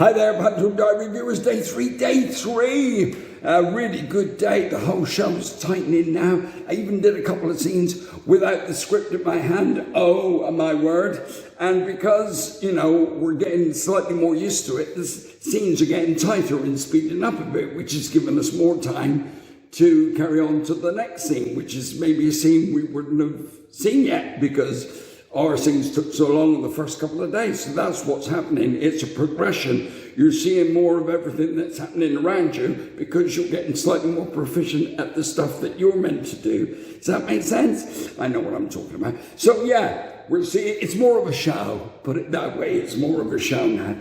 Hi there, Panto Diary viewers. Day three. A really good day. The whole show's tightening now. I even did a couple of scenes without the script in my hand. Oh, my word. And because, we're getting slightly more used to it, the scenes are getting tighter and speeding up a bit, which has given us more time to carry on to the next scene, which is maybe a scene we wouldn't have seen yet because our scenes took so long in the first couple of days. So that's what's happening. It's a progression. You're seeing more of everything that's happening around you because you're getting slightly more proficient at the stuff that you're meant to do. Does that make sense? I know what I'm talking about. So yeah, we're seeing, it's more of a show. Put it that way, it's more of a show now.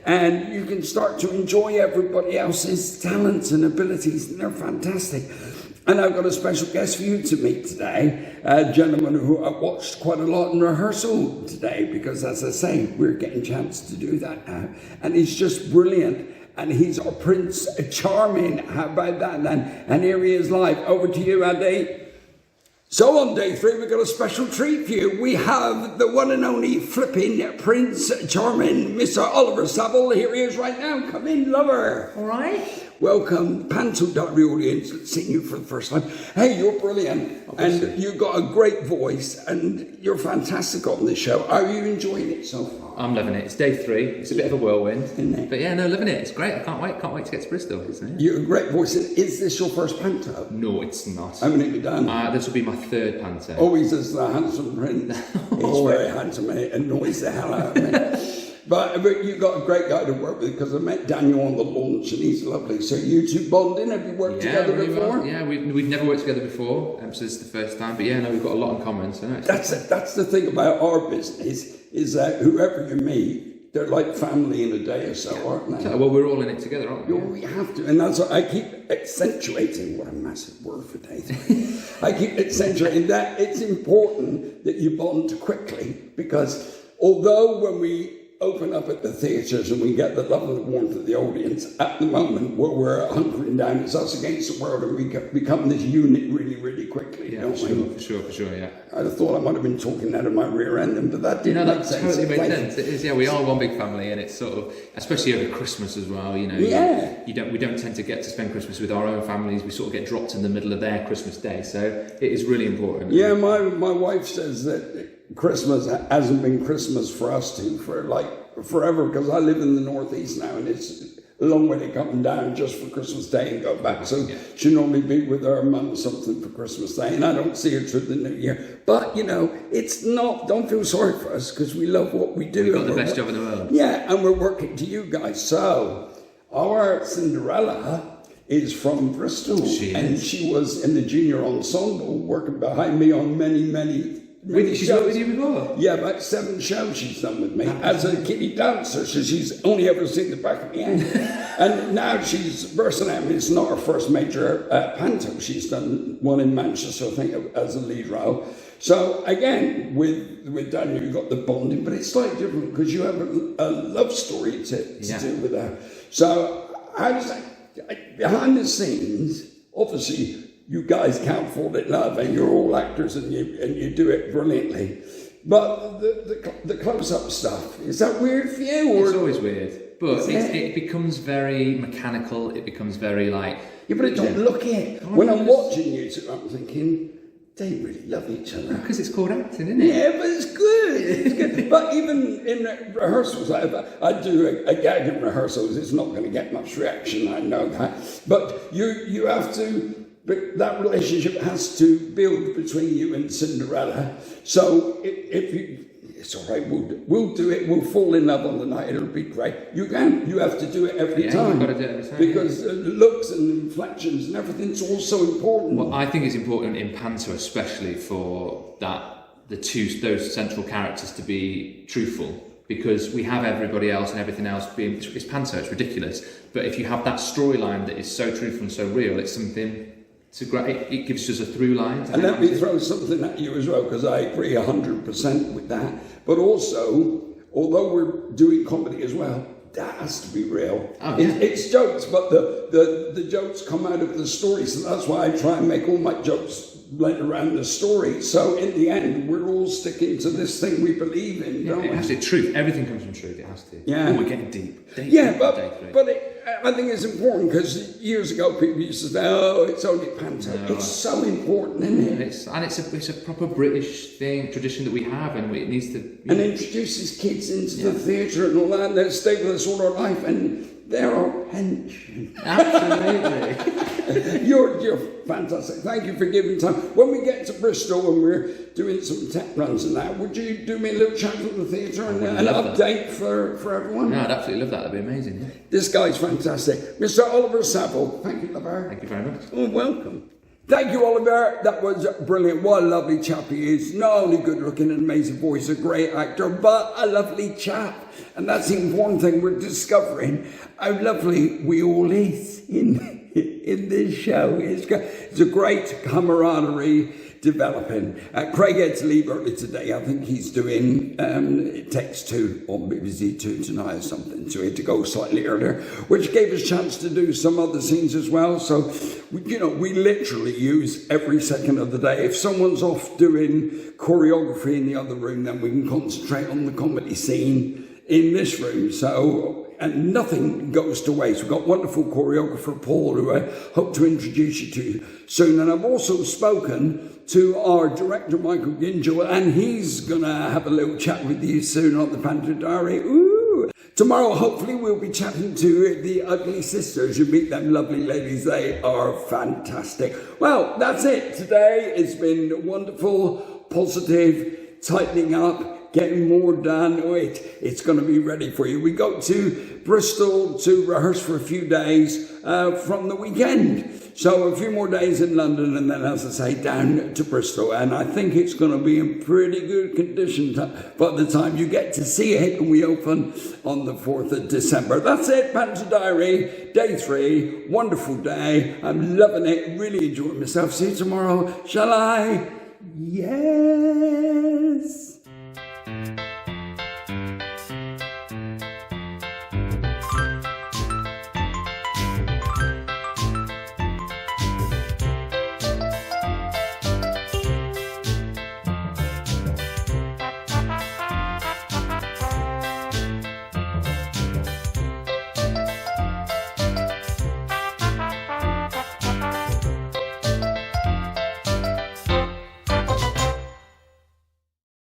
And you can start to enjoy everybody else's talents and abilities, and they're fantastic. And I've got a special guest for you to meet today, a gentleman who I watched quite a lot in rehearsal today, because as I say, we're getting a chance to do that now. And he's just brilliant. And he's our Prince Charming. How about that? And here he is live. Over to you, Andy. So on day 3, we've got a special treat for you. We have the one and only flipping Prince Charming, Mr. Oliver Savile. Here he is right now. Come in, lover. All right. Welcome, Panto Diary audience, seeing you for the first time. Hey, you're brilliant, and you've got a great voice, and you're fantastic on this show. Are you enjoying it so far? I'm loving it. It's day 3. It's a bit of a whirlwind, isn't it? But yeah, no, loving it. It's great. I can't wait to get to Bristol, isn't it? You're a great voice. Is this your first panto? No, it's not. How many have you done? This will be my 3rd panto. Always as the handsome prince. He's very handsome, and it annoys the hell out of me. But you've got a great guy to work with, because I met Daniel on the launch and he's lovely. So you two bonding, have you worked together before? Well. Yeah, we've never worked together before, so this is the first time. But yeah, no, we've got a lot in common. So no, that's the thing about our business, is that whoever you meet, they're like family in a day or so, aren't they? Well, we're all in it together, aren't we? Yeah, we have to, and that's what I keep accentuating. What a massive word for day 3. I keep accentuating that it's important that you bond quickly, because although when we open up at the theatres and we get the love and the warmth of the audience, at the moment where we're hunkering down, it's us against the world, and we become this unit really, really quickly. Yeah, don't we? for sure, yeah. I'd have thought I might have been talking out of my rear end, but that didn't make sense. Totally makes sense. It is, yeah, we are one big family, and it's sort of, especially over Christmas as well, Yeah. we don't tend to get to spend Christmas with our own families. We sort of get dropped in the middle of their Christmas day, so it is really important. Yeah, my wife says that Christmas hasn't been Christmas for us two for like forever, because I live in the northeast now, and it's a long way to come down just for Christmas Day and go back. So she normally be with her mum or something for Christmas Day, and I don't see her through the New Year. But it's not. Don't feel sorry for us, because we love what we do. We've got the best job in the world. Yeah, and we're working to you guys. So our Cinderella is from Bristol, and she was in the junior ensemble, working behind me on many. She's worked with you before? Yeah, about 7 shows she's done with me as a kiddie dancer. So she's only ever seen the back of my hand. And now she's bursting out. It's not her first major panto. She's done one in Manchester, I think, as a lead role. So again, with Daniel, you've got the bonding, but it's slightly different because you have a love story to do with her. So how does that, behind the scenes, obviously, you guys can't fall in love, and you're all actors, and you do it brilliantly. But the close-up stuff, is that weird for you? Or? It's always weird, but it becomes very mechanical. It becomes very like... Yeah, but it don't look it. When I'm watching you two, I'm thinking, they really love each other. Because it's called acting, isn't it? Yeah, but it's good. It's good. But even in rehearsals, I do a gag in rehearsals. It's not going to get much reaction, I know that. But you have to... But that relationship has to build between you and Cinderella. So it's all right. We'll do it. We'll fall in love on the night. It'll be great. You have to do it every time. You've got to do it every time. Because looks and inflections and everything's all so important. Well, I think it's important in panto, especially for those central characters to be truthful. Because we have everybody else and everything else being... It's panto. It's ridiculous. But if you have that storyline that is so truthful and so real, it's something... It gives us a through line. And let me throw something at you as well, because I agree 100% with that. But also, although we're doing comedy as well, that has to be real. Oh, yeah. It's jokes, but the jokes come out of the story. So that's why I try and make all my jokes led around the story. So in the end, we're all sticking to this thing we believe in, don't we? It has to be truth. Everything comes from truth. It has to. Yeah. Oh, we're getting deep. But I think it's important because years ago people used to say, "Oh, it's only Panto." No, it's so important, isn't it? It's a proper British tradition that we have, and it needs to. And introduces kids into the theatre and all that. And they stay with us all our life, and they're our pension. Absolutely. You're fantastic. Thank you for giving time. When we get to Bristol and we're doing some tech runs and that, would you do me a little chat from the theatre and an update for everyone? No, I'd absolutely love that. That'd be amazing. Yeah. This guy's fantastic. Mr. Oliver Savile. Thank you, Oliver. Thank you very much. Oh, welcome. Thank you, Oliver. That was brilliant. What a lovely chap he is. Not only good looking and amazing voice, a great actor, but a lovely chap. And that's the important thing we're discovering, how lovely we all is in this show. It's a great camaraderie developing. Craig had to leave early today. I think he's doing It Takes Two on BBC Two tonight or something. So he had to go slightly earlier, which gave us a chance to do some other scenes as well. So, we literally use every second of the day. If someone's off doing choreography in the other room, then we can concentrate on the comedy scene in this room. So, and nothing goes to waste. We've got wonderful choreographer Paul, who I hope to introduce you to soon. And I've also spoken to our director Michael Gingell, and he's gonna have a little chat with you soon on the Panto Diary. Ooh. Tomorrow, hopefully, we'll be chatting to the Ugly Sisters. You meet them lovely ladies. They are fantastic. Well, that's it. Today it's been wonderful, positive, tightening up, getting more done. It's going to be ready for you. We go to Bristol to rehearse for a few days from the weekend. So a few more days in London and then, as I say, down to Bristol. And I think it's going to be in pretty good condition by the time you get to see it when we open on the 4th of December. That's it, Panto Diary, day 3. Wonderful day. I'm loving it. Really enjoying myself. See you tomorrow. Shall I? Yes.